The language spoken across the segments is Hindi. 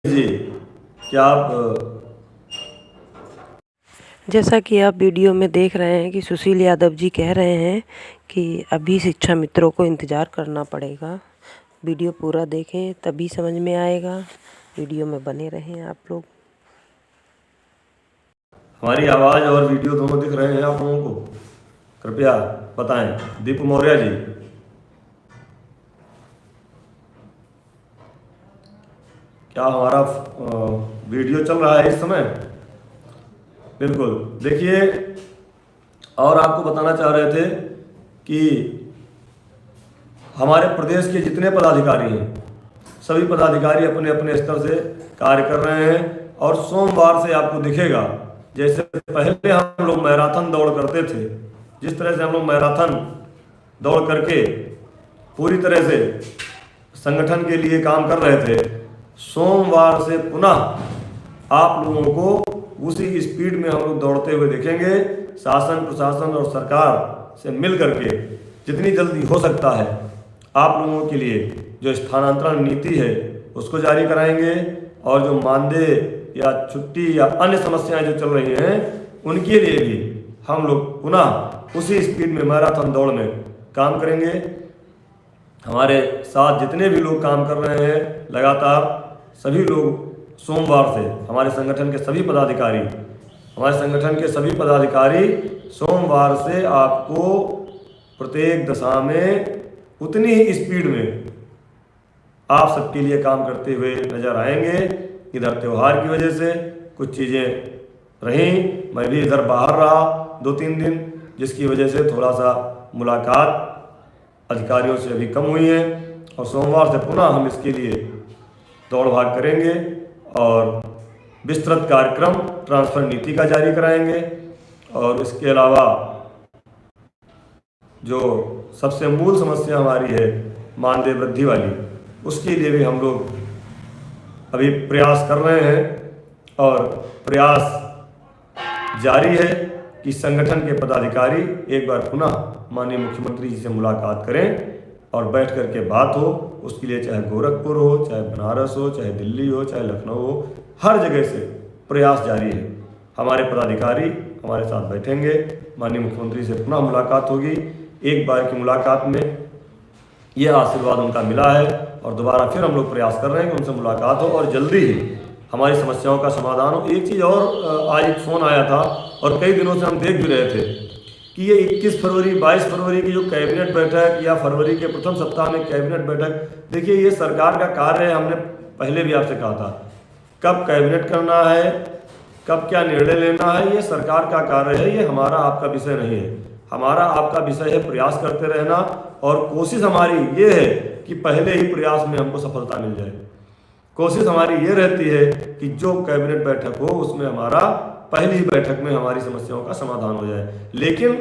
जी, क्या आप जैसा कि आप वीडियो में देख रहे हैं कि सुशील यादव जी कह रहे हैं कि अभी शिक्षा मित्रों को इंतज़ार करना पड़ेगा। वीडियो पूरा देखें तभी समझ में आएगा। वीडियो में बने रहें आप लोग। हमारी आवाज़ और वीडियो दोनों दिख रहे हैं आप लोगों को? कृपया बताएं। दीपू मौर्य जी, क्या हमारा वीडियो चल रहा है इस समय? बिल्कुल। देखिए, और आपको बताना चाह रहे थे कि हमारे प्रदेश के जितने पदाधिकारी हैं, सभी पदाधिकारी अपने अपने स्तर से कार्य कर रहे हैं और सोमवार से आपको दिखेगा, जैसे पहले हम लोग मैराथन दौड़ करते थे, जिस तरह से हम लोग मैराथन दौड़ करके पूरी तरह से संगठन के लिए काम कर रहे थे, सोमवार से पुनः आप लोगों को उसी स्पीड में हम लोग दौड़ते हुए देखेंगे। शासन, प्रशासन और सरकार से मिल करके जितनी जल्दी हो सकता है आप लोगों के लिए जो स्थानांतरण नीति है उसको जारी कराएंगे, और जो मानदेय या छुट्टी या अन्य समस्याएं जो चल रही हैं उनके लिए भी हम लोग पुनः उसी स्पीड में मैराथन दौड़ में काम करेंगे। हमारे साथ जितने भी लोग काम कर रहे हैं लगातार, सभी लोग सोमवार से हमारे संगठन के सभी पदाधिकारी सोमवार से आपको प्रत्येक दशा में उतनी ही स्पीड में आप सबके लिए काम करते हुए नजर आएंगे। इधर त्यौहार की वजह से कुछ चीज़ें रहीं, मैं भी इधर बाहर रहा 2-3 दिन, जिसकी वजह से थोड़ा सा मुलाकात अधिकारियों से अभी कम हुई है, और सोमवार से पुनः हम इसके लिए दौड़ भाग करेंगे और विस्तृत कार्यक्रम ट्रांसफ़र नीति का जारी कराएंगे। और इसके अलावा जो सबसे मूल समस्या हमारी है मानदेय वृद्धि वाली, उसके लिए भी हम लोग अभी प्रयास कर रहे हैं, और प्रयास जारी है कि संगठन के पदाधिकारी एक बार पुनः माननीय मुख्यमंत्री जी से मुलाकात करें और बैठ कर के बात हो। उसके लिए चाहे गोरखपुर हो, चाहे बनारस हो, चाहे दिल्ली हो, चाहे लखनऊ हो, हर जगह से प्रयास जारी है। हमारे पदाधिकारी हमारे साथ बैठेंगे, माननीय मुख्यमंत्री से पुनः मुलाकात होगी। एक बार की मुलाकात में ये आशीर्वाद उनका मिला है, और दोबारा फिर हम लोग प्रयास कर रहे हैं कि उनसे मुलाकात हो और जल्दी ही हमारी समस्याओं का समाधान हो। एक चीज़ और, आज एक फ़ोन आया था और कई दिनों से हम देख भी रहे थे कि ये 21 फरवरी 22 फरवरी की जो कैबिनेट बैठक या फरवरी के प्रथम सप्ताह में कैबिनेट बैठक, देखिए ये सरकार का कार्य है। हमने पहले भी आपसे कहा था, कब कैबिनेट करना है, कब क्या निर्णय लेना है, ये सरकार का कार्य है, ये हमारा आपका विषय नहीं है। हमारा आपका विषय है प्रयास करते रहना, और कोशिश हमारी ये है कि पहले ही प्रयास में हमको सफलता मिल जाए। कोशिश हमारी ये रहती है कि जो कैबिनेट बैठक हो उसमें हमारा पहली ही बैठक में हमारी समस्याओं का समाधान हो जाए। लेकिन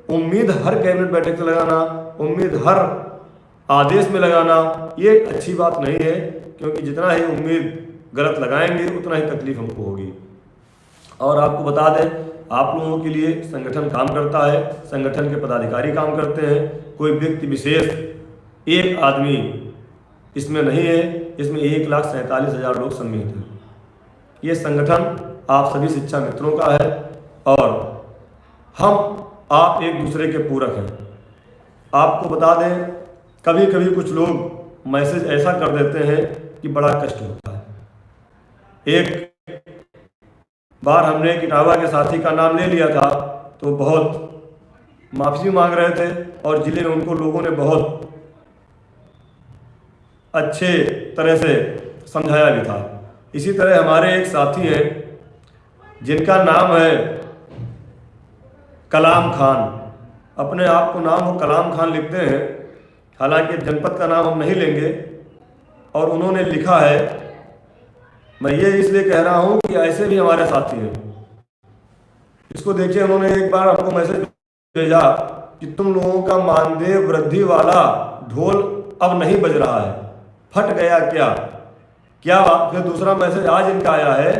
उम्मीद हर कैबिनेट बैठक से लगाना, उम्मीद हर आदेश में लगाना, ये अच्छी बात नहीं है, क्योंकि जितना ही उम्मीद गलत लगाएंगे उतना ही तकलीफ हमको होगी। और आपको बता दें, आप लोगों के लिए संगठन काम करता है, संगठन के पदाधिकारी काम करते हैं, कोई व्यक्ति विशेष एक आदमी इसमें नहीं है। इसमें 1,47,000 लोग सम्मिलित हैं। ये संगठन आप सभी शिक्षा मित्रों का है, और आप एक दूसरे के पूरक हैं। आपको बता दें, कभी कभी कुछ लोग मैसेज ऐसा कर देते हैं कि बड़ा कष्ट होता है। एक बार हमने एक इटावा के साथी का नाम ले लिया था, तो बहुत माफ़ी मांग रहे थे, और जिले में उनको लोगों ने बहुत अच्छे तरह से समझाया भी था। इसी तरह हमारे एक साथी हैं जिनका नाम है कलाम खान, अपने आप को नाम वो कलाम खान लिखते हैं, हालांकि जनपद का नाम हम नहीं लेंगे। और उन्होंने लिखा है, मैं ये इसलिए कह रहा हूँ कि ऐसे भी हमारे साथी हैं। इसको देखिए, उन्होंने एक बार हमको मैसेज भेजा कि तुम लोगों का मानदेय वृद्धि वाला ढोल अब नहीं बज रहा है, फट गया क्या बात। फिर दूसरा मैसेज आज इनका आया है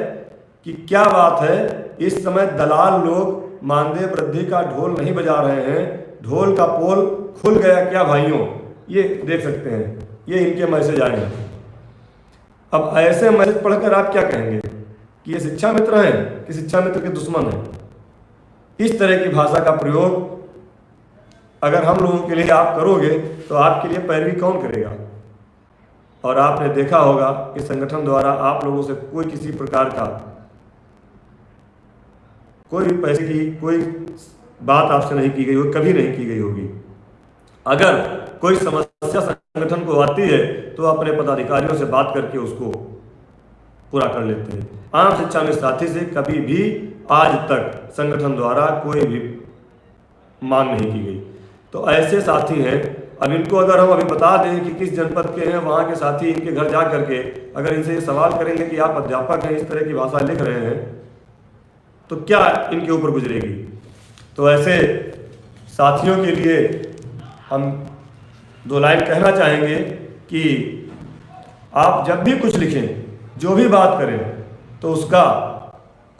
कि क्या बात है, इस समय दलाल लोग मानदेय वृद्धि का ढोल नहीं बजा रहे हैं, ढोल का पोल खुल गया क्या भाइयों। ये देख सकते हैं, ये इनके मैसेज आए हैं। अब ऐसे मैसेज पढ़कर आप क्या कहेंगे कि ये शिक्षा मित्र हैं कि शिक्षा मित्र के दुश्मन हैं? इस तरह की भाषा का प्रयोग अगर हम लोगों के लिए आप करोगे तो आपके लिए पैरवी कौन करेगा? और आपने देखा होगा कि संगठन द्वारा आप लोगों से कोई किसी प्रकार का कोई भी पैसे की कोई बात आपसे नहीं की गई होगी, कभी नहीं की गई होगी। अगर कोई समस्या संगठन को आती है तो अपने पदाधिकारियों से बात करके उसको पूरा कर लेते हैं। आम शिक्षा में साथी से कभी भी आज तक संगठन द्वारा कोई भी मांग नहीं की गई। तो ऐसे साथी हैं, अब इनको अगर हम अभी बता दें कि किस जनपद के हैं, वहाँ के साथी इनके घर जा करके अगर इनसे ये सवाल करेंगे कि आप अध्यापक हैं, इस तरह की भाषा लिख रहे हैं, तो क्या इनके ऊपर गुजरेगी? तो ऐसे साथियों के लिए हम 2 लाइन कहना चाहेंगे कि आप जब भी कुछ लिखें, जो भी बात करें, तो उसका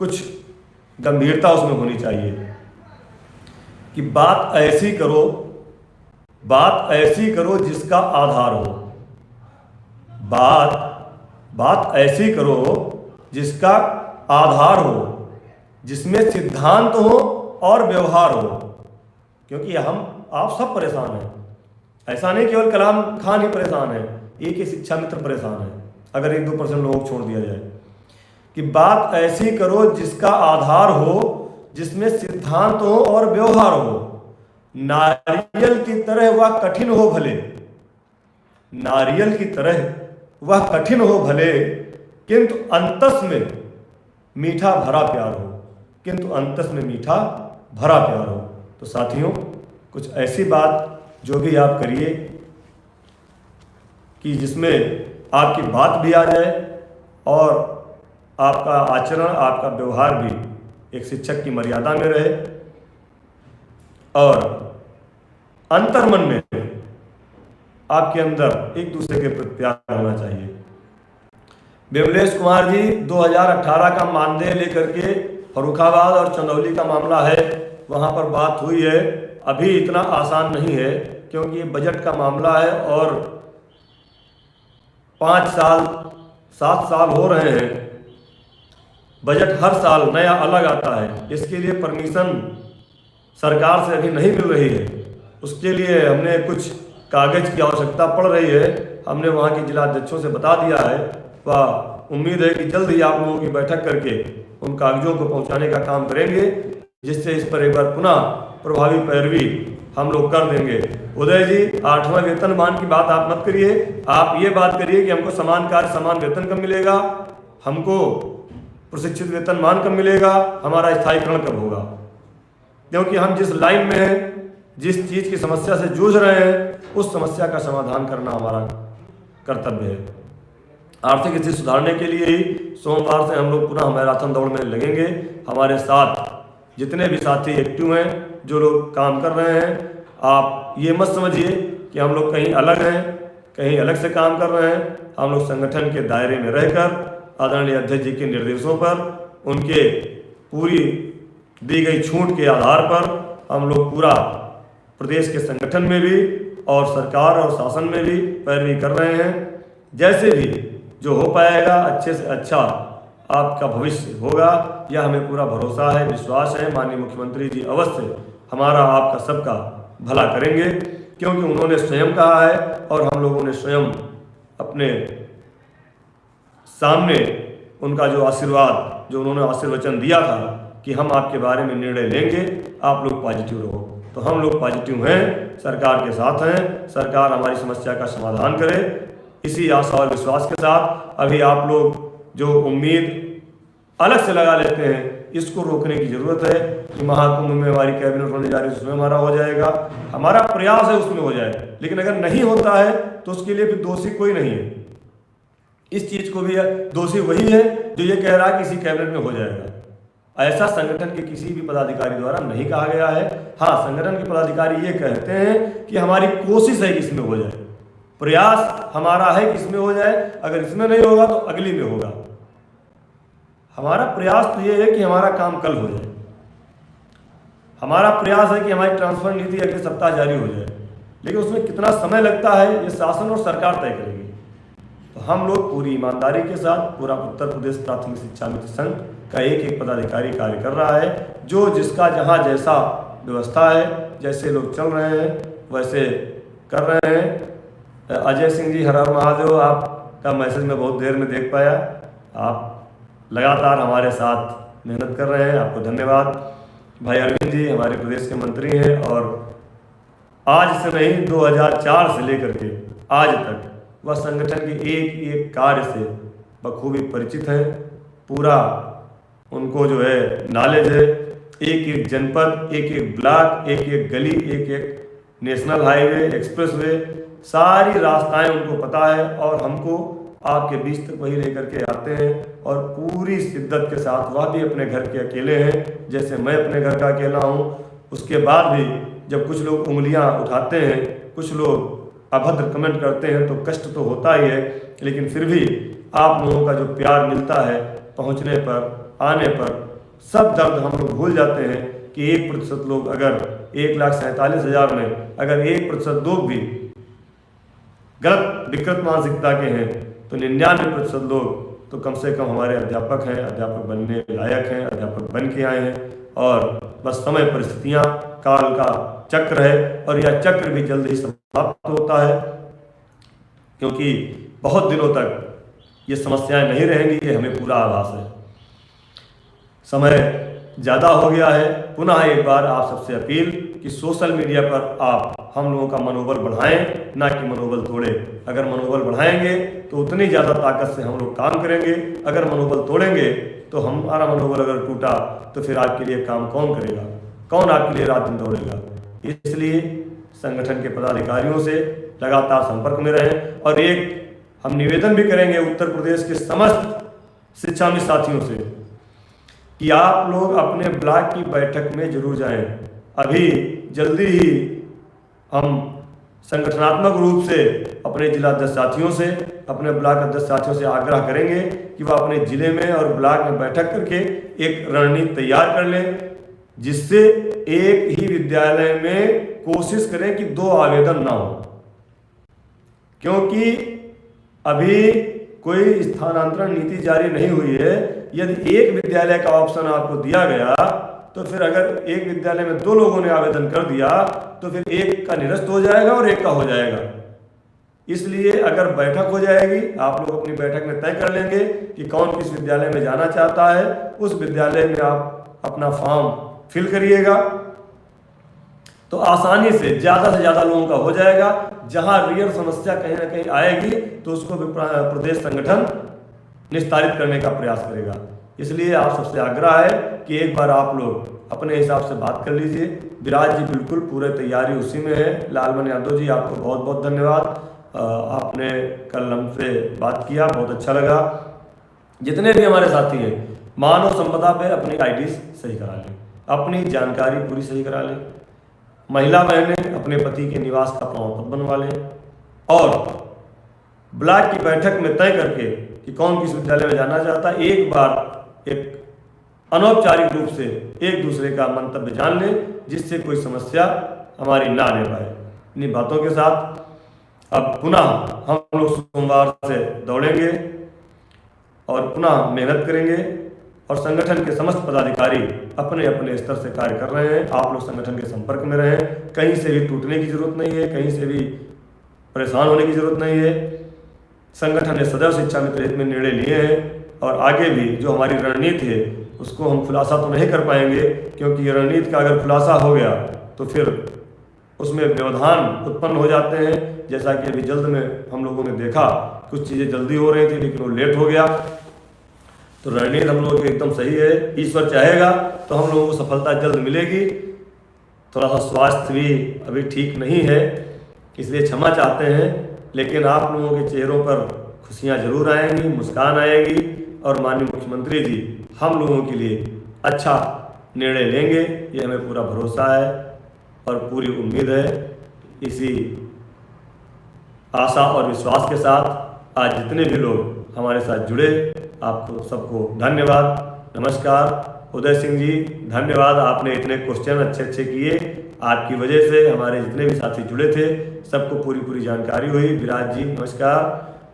कुछ गंभीरता उसमें होनी चाहिए कि बात ऐसी करो जिसका आधार हो। बात ऐसी करो जिसका आधार हो, जिसमें सिद्धांत हो और व्यवहार हो, क्योंकि आप सब परेशान हैं। ऐसा नहीं केवल कलाम खान ही परेशान है, एक ही शिक्षा मित्र परेशान है। अगर 1-2% लोगों को छोड़ दिया जाए कि बात ऐसी करो जिसका आधार हो, जिसमें सिद्धांत हो और व्यवहार हो। नारियल की तरह वह कठिन हो भले, नारियल की तरह वह कठिन हो भले, किंतु अंतस में मीठा भरा प्यार हो, किंतु अंतस में मीठा भरा प्यार हो। तो साथियों, कुछ ऐसी बात जो भी आप करिए कि जिसमें आपकी बात भी आ जाए और आपका आचरण, आपका व्यवहार भी एक शिक्षक की मर्यादा में रहे और अंतर्मन में आपके अंदर एक दूसरे के प्रति प्यार होना चाहिए। विमलेश कुमार जी 2018 का मानदेय लेकर के फर्रुखाबाद और चंदौली का मामला है, वहाँ पर बात हुई है। अभी इतना आसान नहीं है क्योंकि ये बजट का मामला है और 5 साल 7 साल हो रहे हैं। बजट हर साल नया अलग आता है, इसके लिए परमिशन सरकार से अभी नहीं मिल रही है। उसके लिए हमने कुछ कागज़ की आवश्यकता पड़ रही है। हमने वहाँ के जिलाध्यक्षों से बता दिया है, वह उम्मीद है कि जल्द ही आप लोगों की बैठक करके उन कागजों को पहुँचाने का काम करेंगे, जिससे इस पर एक बार पुनः प्रभावी पैरवी हम लोग कर देंगे। उदय जी, 8वां वेतनमान की बात आप मत करिए, आप ये बात करिए कि हमको समान कार्य समान वेतन कब मिलेगा, हमको प्रशिक्षित वेतनमान कब मिलेगा, हमारा स्थायीकरण कब होगा। क्योंकि हम जिस लाइन में हैं, जिस चीज़ की समस्या से जूझ रहे हैं, उस समस्या का समाधान करना हमारा कर्तव्य है। आर्थिक स्थिति सुधारने के लिए ही सोमवार से हम लोग पुनः मैराथन दौड़ में लगेंगे। हमारे साथ जितने भी साथी एक्टिव हैं, जो लोग काम कर रहे हैं, आप ये मत समझिए कि हम लोग कहीं अलग हैं, कहीं अलग से काम कर रहे हैं। हम लोग संगठन के दायरे में रहकर आदरणीय अध्यक्ष जी के निर्देशों पर, उनके पूरी दी गई छूट के आधार पर हम लोग पूरा प्रदेश के संगठन में भी और सरकार और शासन में भी पैरवी कर रहे हैं। जैसे भी जो हो पाएगा अच्छे से अच्छा आपका भविष्य होगा, यह हमें पूरा भरोसा है, विश्वास है। माननीय मुख्यमंत्री जी अवश्य हमारा आपका सबका भला करेंगे, क्योंकि उन्होंने स्वयं कहा है और हम लोगों ने स्वयं अपने सामने उनका जो आशीर्वाद, जो उन्होंने आशीर्वचन दिया था कि हम आपके बारे में निर्णय लेंगे, आप लोग पॉजिटिव रहो। तो हम लोग पॉजिटिव हैं, सरकार के साथ हैं, सरकार हमारी समस्या का समाधान करे। इसी आशा और विश्वास के साथ अभी आप लोग जो उम्मीद अलग से लगा लेते हैं, इसको रोकने की ज़रूरत है कि महाकुंभ में हमारी कैबिनेट होने जा रही है, उसमें हमारा हो जाएगा। हमारा प्रयास है उसमें हो जाए, लेकिन अगर नहीं होता है तो उसके लिए फिर दोषी कोई नहीं है। इस चीज़ को भी दोषी वही है जो ये कह रहा है कि इसी कैबिनेट में हो जाएगा। ऐसा संगठन के किसी भी पदाधिकारी द्वारा नहीं कहा गया है। हाँ, संगठन के पदाधिकारी ये कहते हैं कि हमारी कोशिश है कि इसमें हो जाए, प्रयास हमारा है कि इसमें हो जाए, अगर इसमें नहीं होगा तो अगली में होगा। हमारा प्रयास तो ये है कि हमारा काम कल हो जाए, हमारा प्रयास है कि हमारी ट्रांसफर नीति अगले सप्ताह जारी हो जाए, लेकिन उसमें कितना समय लगता है ये शासन और सरकार तय करेगी। तो हम लोग पूरी ईमानदारी के साथ पूरा उत्तर प्रदेश प्राथमिक शिक्षा मित्र संघ का एक एक पदाधिकारी कार्य कर रहा है। जो जिसका जहाँ जैसा व्यवस्था है, जैसे लोग चल रहे हैं वैसे कर रहे हैं। अजय सिंह जी, हर हर महादेव, आपका मैसेज मैं बहुत देर में देख पाया। आप लगातार हमारे साथ मेहनत कर रहे हैं, आपको धन्यवाद। भाई अरविंद जी हमारे प्रदेश के मंत्री हैं और आज से नहीं 2004 से लेकर के आज तक वह संगठन के एक एक कार्य से बखूबी परिचित हैं। पूरा उनको जो है नॉलेज है। एक एक जनपद, एक एक ब्लॉक, एक एक गली, एक एक नेशनल हाईवे, एक्सप्रेसवे, सारी रास्ताएं उनको पता है और हमको आपके बीच तक वही लेकर के आते हैं और पूरी शिद्दत के साथ। वह भी अपने घर के अकेले हैं जैसे मैं अपने घर का अकेला हूँ। उसके बाद भी जब कुछ लोग उंगलियां उठाते हैं, कुछ लोग अभद्र कमेंट करते हैं तो कष्ट तो होता ही है, लेकिन फिर भी आप लोगों का जो प्यार मिलता है पहुंचने पर, आने पर, सब दर्द हम लोग भूल जाते हैं कि 1% लोग अगर 1,47,000 में अगर 1% लोग भी गलत विकृत मानसिकता के हैं तो 99% लोग तो कम से कम हमारे अध्यापक हैं, अध्यापक बनने लायक हैं, अध्यापक बन के आए हैं। और बस समय, परिस्थितियाँ, काल का चक्र है और यह चक्र भी जल्द ही समाप्त होता है, क्योंकि बहुत दिनों तक ये समस्याएं नहीं रहेंगी, ये हमें पूरा आभास है। समय ज़्यादा हो गया है। पुनः एक बार आप सबसे अपील कि सोशल मीडिया पर आप हम लोगों का मनोबल बढ़ाएं, ना कि मनोबल तोड़ें। अगर मनोबल बढ़ाएंगे तो उतनी ज़्यादा ताकत से हम लोग काम करेंगे। अगर मनोबल तोड़ेंगे तो हमारा मनोबल अगर टूटा तो फिर आपके लिए काम कौन करेगा, कौन आपके लिए रात दिन दौड़ेगा। इसलिए संगठन के पदाधिकारियों से लगातार संपर्क में रहें और एक हम निवेदन भी करेंगे उत्तर प्रदेश के समस्त शिक्षा मित्र साथियों से कि आप लोग अपने ब्लॉक की बैठक में जरूर जाएं। अभी जल्दी ही हम संगठनात्मक रूप से अपने जिला अध्यक्ष साथियों से, अपने ब्लॉक अध्यक्ष साथियों से आग्रह करेंगे कि वह अपने जिले में और ब्लॉक में बैठक करके एक रणनीति तैयार कर लें, जिससे एक ही विद्यालय में कोशिश करें कि 2 आवेदन ना हो। क्योंकि अभी कोई स्थानांतरण नीति जारी नहीं हुई है। यदि एक विद्यालय का ऑप्शन आपको दिया गया तो फिर अगर एक विद्यालय में 2 लोगों ने आवेदन कर दिया तो फिर एक का निरस्त हो जाएगा और एक का हो जाएगा। इसलिए अगर बैठक हो जाएगी, आप लोग अपनी बैठक में तय कर लेंगे कि कौन किस विद्यालय में जाना चाहता है, उस विद्यालय में आप अपना फॉर्म फिल करिएगा तो आसानी से ज़्यादा लोगों का हो जाएगा। जहां रियल समस्या कहीं ना कहीं आएगी तो उसको भी प्रदेश संगठन निस्तारित करने का प्रयास करेगा। इसलिए आप सबसे आग्रह है कि एक बार आप लोग अपने हिसाब से बात कर लीजिए। विराज जी बिल्कुल पूरे तैयारी उसी में है। लालमन यादव जी आपको बहुत बहुत धन्यवाद, आपने कल हमसे बात किया, बहुत अच्छा लगा। जितने भी हमारे साथी हैं मानव संपदा पे अपनी आईडी सही करा लें, अपनी जानकारी पूरी सही करा लें। महिला बहनें अपने पति के निवास का प्रमाण पत्र बनवा लें और ब्लॉक की बैठक में तय करके कि कौन किस विद्यालय में जाना चाहता है, एक बार एक अनौपचारिक रूप से एक दूसरे का मंतव्य जान लें, जिससे कोई समस्या हमारी ना आने पाए। इन्हीं बातों के साथ अब पुनः हम लोग सोमवार से दौड़ेंगे और पुनः मेहनत करेंगे और संगठन के समस्त पदाधिकारी अपने अपने स्तर से कार्य कर रहे हैं। आप लोग संगठन के संपर्क में रहें, कहीं से भी टूटने की जरूरत नहीं है, कहीं से भी परेशान होने की जरूरत नहीं है। संगठन ने सदैव शिक्षा मित्र हित में निर्णय लिए हैं और आगे भी जो हमारी रणनीति है उसको हम खुलासा तो नहीं कर पाएंगे, क्योंकि रणनीति का अगर खुलासा हो गया तो फिर उसमें व्यवधान उत्पन्न हो जाते हैं। जैसा कि अभी जल्द में हम लोगों ने देखा, कुछ चीज़ें जल्दी हो रही थी लेकिन वो लेट हो गया। तो रणनीति हम लोगों की एकदम सही है। ईश्वर चाहेगा तो हम लोगों को सफलता जल्द मिलेगी। थोड़ा सा स्वास्थ्य भी अभी ठीक नहीं है, इसलिए क्षमा चाहते हैं, लेकिन आप लोगों के चेहरों पर खुशियां जरूर आएंगी, मुस्कान आएगी और माननीय मुख्यमंत्री जी हम लोगों के लिए अच्छा निर्णय लेंगे, ये हमें पूरा भरोसा है और पूरी उम्मीद है। इसी आशा और विश्वास के साथ आज जितने भी लोग हमारे साथ जुड़े, आपको सबको धन्यवाद, नमस्कार। उदय सिंह जी धन्यवाद, आपने इतने क्वेश्चन अच्छे किए, आपकी वजह से हमारे जितने भी साथी जुड़े थे सबको पूरी जानकारी हुई। विराज जी नमस्कार।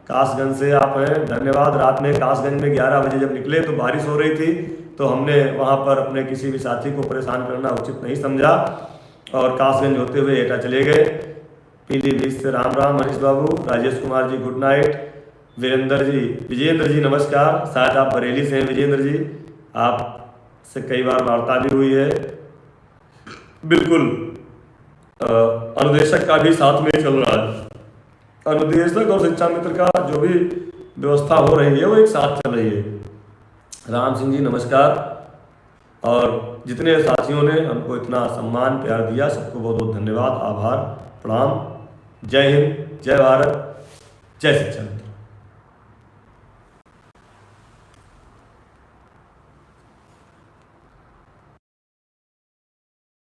कासगंज से आप हैं, धन्यवाद। रात में कासगंज में 11 बजे जब निकले तो बारिश हो रही थी, तो हमने वहाँ पर अपने किसी भी साथी को परेशान करना उचित नहीं समझा और कासगंज होते हुए एटा चले गए। पीलीभीत से राम राम हरीश बाबू, राजेश कुमार जी गुड नाइट, वीरेंद्र जी, विजेंद्र जी नमस्कार, शायद आप बरेली से हैं विजेंद्र जी, आपसे कई बार वार्ता भी हुई है। बिल्कुल अनुदेशक का भी साथ में चल रहा है, अनुदेशक और शिक्षा मित्र का जो भी व्यवस्था हो रही है वो एक साथ चल रही है। राम सिंह जी नमस्कार, और जितने साथियों ने हमको इतना सम्मान प्यार दिया सबको बहुत बहुत धन्यवाद, आभार, प्रणाम। जय हिंद, जय भारत, जय शिक्षा।